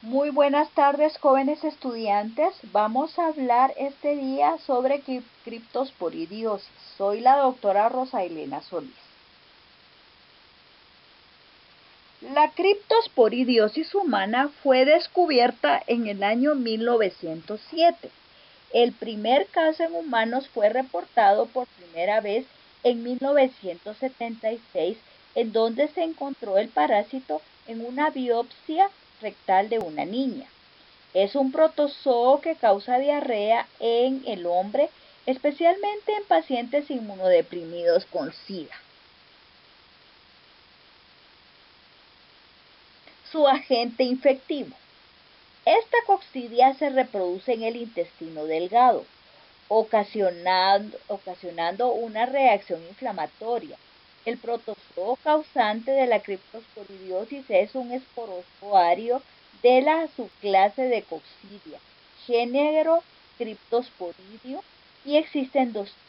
Muy buenas tardes, jóvenes estudiantes. Vamos a hablar este día sobre criptosporidiosis. Soy la doctora Rosa Elena Solís. La criptosporidiosis humana fue descubierta en el año 1907. El primer caso en humanos fue reportado por primera vez en 1976, en donde se encontró el parásito en una biopsia rectal de una niña. Es un protozoo que causa diarrea en el hombre, especialmente en pacientes inmunodeprimidos con SIDA. Su agente infectivo. Esta coccidia se reproduce en el intestino delgado, ocasionando una reacción inflamatoria. El protozoo causante de la criptosporidiosis es un esporozoario de la subclase de Coccidia, género Cryptosporidium, y existen dos tipos.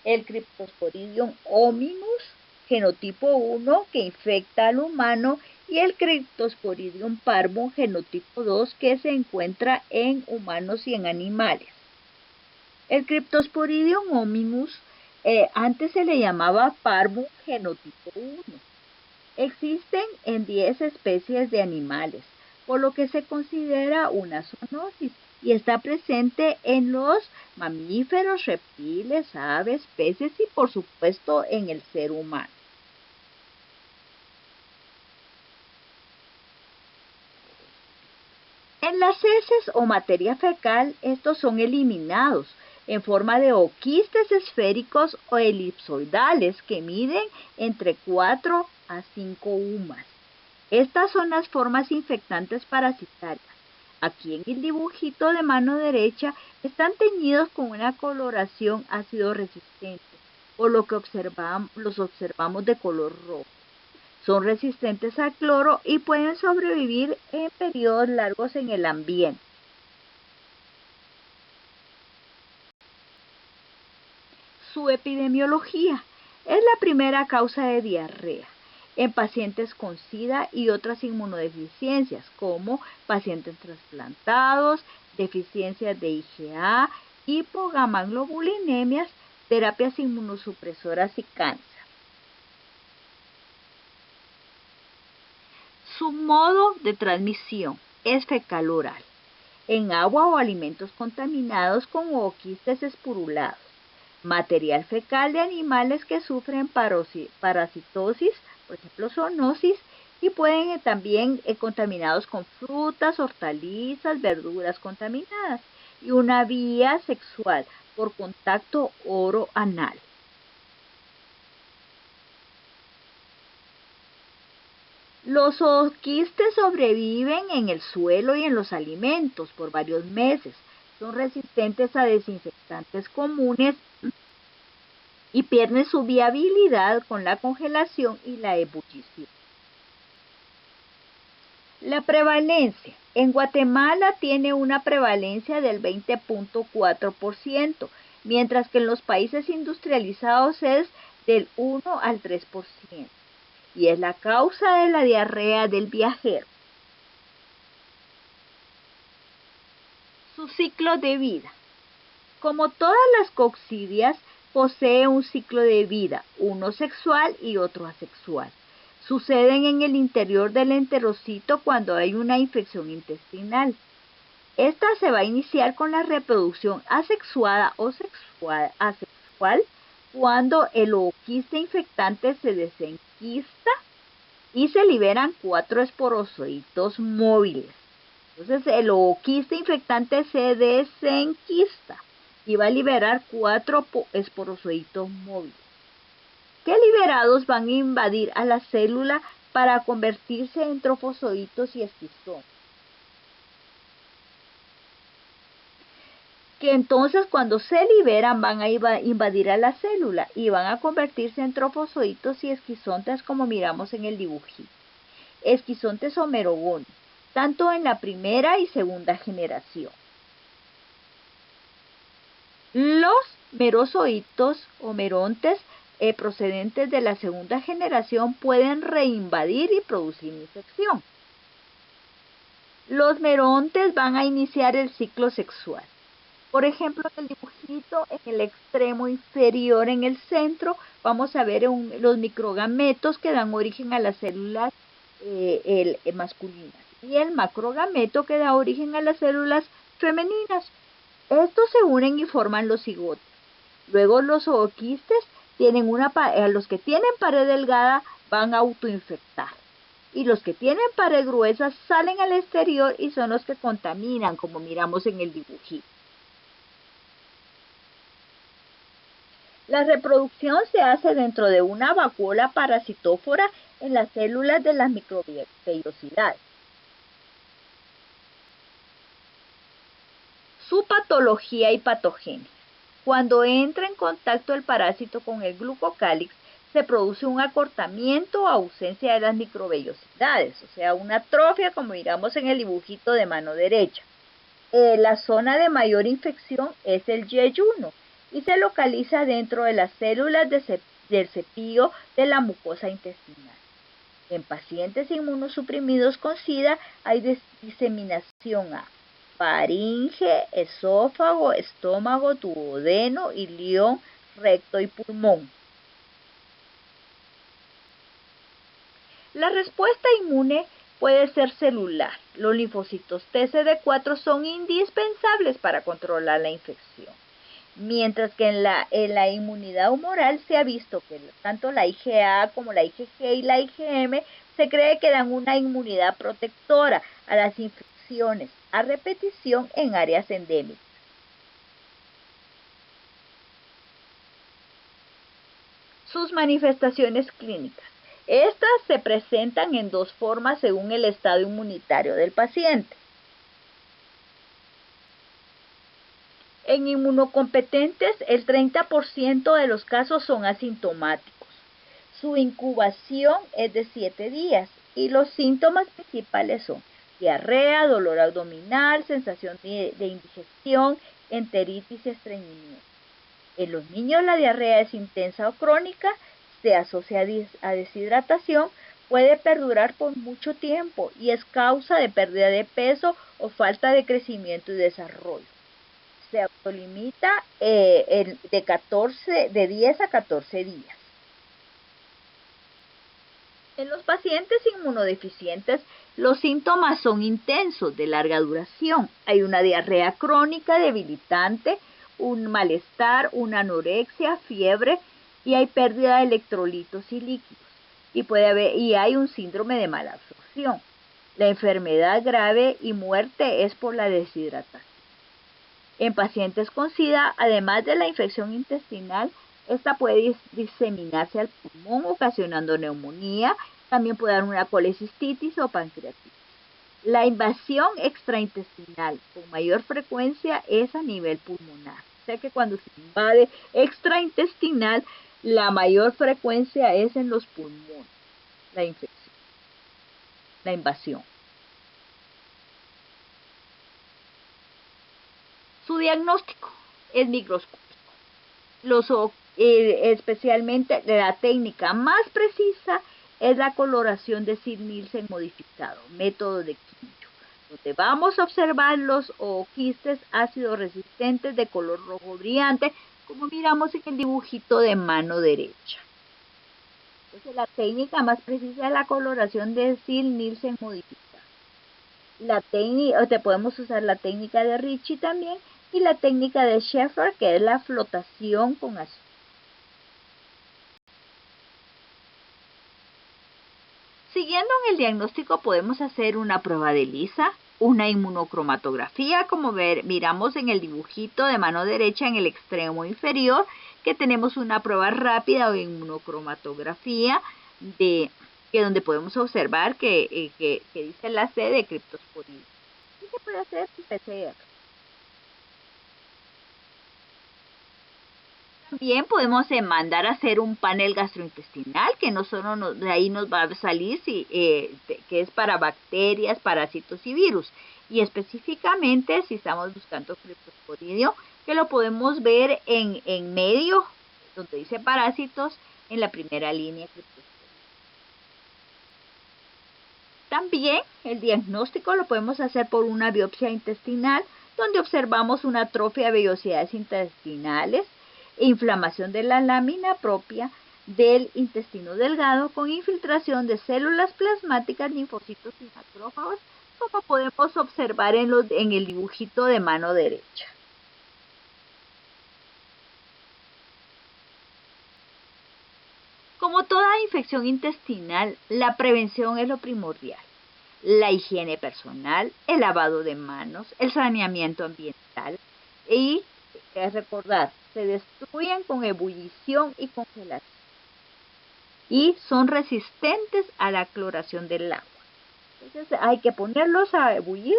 El Cryptosporidium hominus, genotipo 1, que infecta al humano, y el Cryptosporidium parvum, genotipo 2, que se encuentra en humanos y en animales. El Cryptosporidium hominus antes se le llamaba parvum genotipo 1. Existen en 10 especies de animales, por lo que se considera una zoonosis y está presente en los mamíferos, reptiles, aves, peces y por supuesto en el ser humano. En las heces o materia fecal, estos son eliminados en forma de oquistes esféricos o elipsoidales que miden entre 4 a 5 UMAS. Estas son las formas infectantes parasitarias. Aquí en el dibujito de mano derecha están teñidos con una coloración ácido resistente, por lo que los observamos de color rojo. Son resistentes al cloro y pueden sobrevivir en periodos largos en el ambiente. Su epidemiología es la primera causa de diarrea en pacientes con SIDA y otras inmunodeficiencias, como pacientes trasplantados, deficiencias de IgA, hipogammaglobulinemias, terapias inmunosupresoras y cáncer. Su modo de transmisión es fecal oral, en agua o alimentos contaminados con oquistes espurulados, material fecal de animales que sufren parasitosis, por ejemplo zoonosis, y pueden también contaminados con frutas, hortalizas, verduras contaminadas, y una vía sexual por contacto oro-anal. Los oquistes sobreviven en el suelo y en los alimentos por varios meses. Son resistentes a desinfectantes comunes y pierden su viabilidad con la congelación y la ebullición. La prevalencia. En Guatemala tiene una prevalencia del 20.4%, mientras que en los países industrializados es del 1 al 3%. Y es la causa de la diarrea del viajero. Su ciclo de vida. Como todas las coccidias, posee un ciclo de vida, uno sexual y otro asexual. Suceden en el interior del enterocito cuando hay una infección intestinal. Esta se va a iniciar con la reproducción asexuada o asexual cuando el ooquiste infectante se desenquista y se liberan 4 esporozoitos móviles. Entonces el ooquiste infectante se desenquista y va a liberar 4 esporozoitos móviles, que liberados van a invadir a la célula para convertirse en trofozoitos y esquistomas. Que entonces cuando se liberan van a invadir a la célula y van a convertirse en trofozoitos y esquizontes como miramos en el dibujito. Esquizontes o merogones, tanto en la primera y segunda generación. Los merozoitos o merontes procedentes de la segunda generación pueden reinvadir y producir infección. Los merontes van a iniciar el ciclo sexual. Por ejemplo, en el dibujito, en el extremo inferior, en el centro, vamos a ver los microgametos que dan origen a las células masculinas y el macrogameto que da origen a las células femeninas. Estos se unen y forman los cigotos. Luego los ooquistes a los que tienen pared delgada van a autoinfectar. Y los que tienen pared gruesa salen al exterior y son los que contaminan, como miramos en el dibujito. La reproducción se hace dentro de una vacuola parasitófora en las células de las microvellosidades. Su patología y patogenia. Cuando entra en contacto el parásito con el glucocálix, se produce un acortamiento o ausencia de las microvellosidades, o sea, una atrofia como miramos en el dibujito de mano derecha. La zona de mayor infección es el yeyuno y se localiza dentro de las células del cepillo de la mucosa intestinal. En pacientes inmunosuprimidos con SIDA hay diseminación a faringe, esófago, estómago, duodeno, ilión, recto y pulmón. La respuesta inmune puede ser celular. Los linfocitos TCD4 son indispensables para controlar la infección. Mientras que en la inmunidad humoral se ha visto que tanto la IgA como la IgG y la IgM se cree que dan una inmunidad protectora a las infecciones a repetición en áreas endémicas. Sus manifestaciones clínicas. Estas se presentan en dos formas según el estado inmunitario del paciente. En inmunocompetentes, el 30% de los casos son asintomáticos. Su incubación es de 7 días y los síntomas principales son diarrea, dolor abdominal, sensación de indigestión, enteritis y estreñimiento. En los niños la diarrea es intensa o crónica, se asocia a deshidratación, puede perdurar por mucho tiempo y es causa de pérdida de peso o falta de crecimiento y desarrollo. Se autolimita de 10 a 14 días. En los pacientes inmunodeficientes, los síntomas son intensos, de larga duración. Hay una diarrea crónica debilitante, un malestar, una anorexia, fiebre y hay pérdida de electrolitos y líquidos. Y hay un síndrome de mala absorción. La enfermedad grave y muerte es por la deshidratación. En pacientes con SIDA, además de la infección intestinal, esta puede diseminarse al pulmón ocasionando neumonía, también puede dar una colecistitis o pancreatitis. La invasión extraintestinal con mayor frecuencia es a nivel pulmonar. O sea que cuando se invade extraintestinal, la mayor frecuencia es en los pulmones, la infección, la invasión. Su diagnóstico es microscópico. Especialmente la técnica más precisa es la coloración de Sid-Nielsen modificado, método de Quincho, donde vamos a observar los ooquistes ácido resistentes de color rojo brillante, como miramos en el dibujito de mano derecha. Entonces, la técnica más precisa es la coloración de Sid-Nielsen modificado. Podemos usar la técnica de Ricci también y la técnica de Schaeffer, que es la flotación con azúcar. Siguiendo en el diagnóstico podemos hacer una prueba de ELISA, una inmunocromatografía, como miramos en el dibujito de mano derecha en el extremo inferior, que tenemos una prueba rápida o inmunocromatografía donde podemos observar que dice la C de criptosporidia. ¿Qué se puede hacer PCR? También podemos mandar a hacer un panel gastrointestinal que no solo de ahí nos va a salir que es para bacterias, parásitos y virus. Y específicamente si estamos buscando criptosporidio, que lo podemos ver en medio, donde dice parásitos, en la primera línea criptosporidio. También el diagnóstico lo podemos hacer por una biopsia intestinal, donde observamos una atrofia de vellosidades intestinales e inflamación de la lámina propia del intestino delgado con infiltración de células plasmáticas, linfocitos y macrófagos, como podemos observar en el dibujito de mano derecha. Como toda infección intestinal, la prevención es lo primordial. La higiene personal, el lavado de manos, el saneamiento ambiental y, recordar, se destruyen con ebullición y congelación y son resistentes a la cloración del agua. Entonces hay que ponerlos a ebullir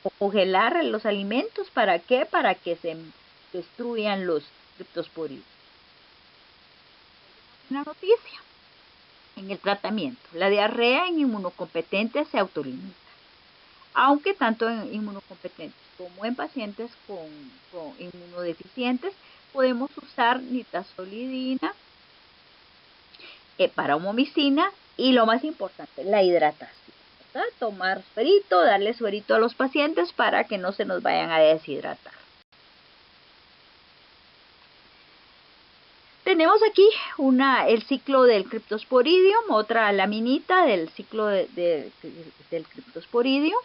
o congelar los alimentos. ¿Para qué? Para que se destruyan los criptosporidios. Una noticia en el tratamiento. La diarrea en inmunocompetentes se autolimita, aunque tanto en inmunocompetentes como en pacientes con inmunodeficientes podemos usar nitazolisina, paromomicina y lo más importante, la hidratación, ¿verdad? Tomar suerito, darle suerito a los pacientes para que no se nos vayan a deshidratar. Tenemos aquí el ciclo del Cryptosporidium, otra laminita del ciclo del Cryptosporidium.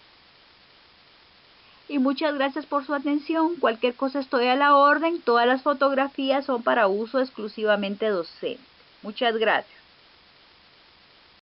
Y muchas gracias por su atención. Cualquier cosa estoy a la orden. Todas las fotografías son para uso exclusivamente docente. Muchas gracias.